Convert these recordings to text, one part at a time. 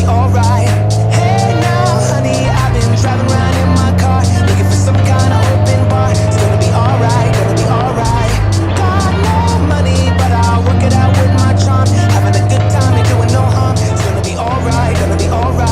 be alright. Hey now, honey, I've been driving around in my car, looking for some kind of open bar. It's gonna be alright, gonna be alright. Got no money, but I'll work it out with my charm. Having a good time and doing no harm. It's gonna be alright, gonna be alright.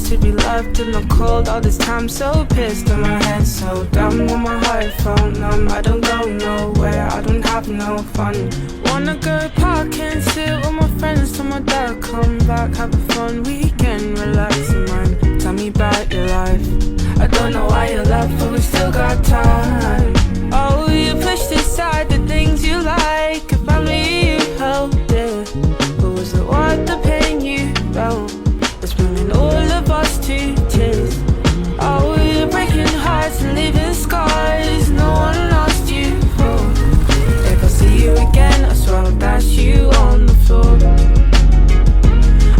this to be left in the cold. All this time so pissed and my head so dumb. With my heart felt numb, I don't go nowhere, I don't have no fun. Wanna go park and sit with my friends till my dad come back. Have a fun weekend, relax your mind. Tell me about your life. I don't know why you left, but we still got time. Oh, you pushed aside the things you like. If only you held it, but was it worth the pain you felt? It's bringing all of us to tears. Oh, you're breaking hearts and leaving scars no one asked you for. If I see you again, I swear I'll dash you on the floor.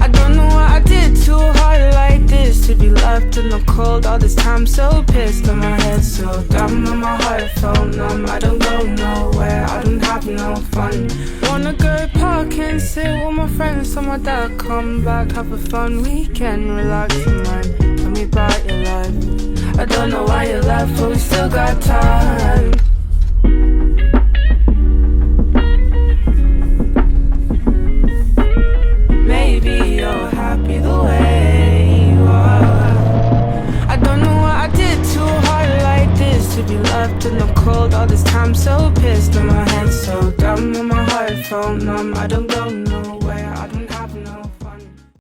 I don't know what I did to heart like this to be left in the cold. All this time so pissed and my head so dumb and my heart felt numb. I don't go nowhere, I don't have no fun. Wanna go park and sit with my friends till my dad come back. Have a fun weekend, relax your mind. Tell me about your life. I don't know why you left, but we still got time. Maybe you're happy the way you are. I don't know what I did to a heart like this to be left in the cold. All this time so pissed and my head so dumb and my heart felt numb. I don't go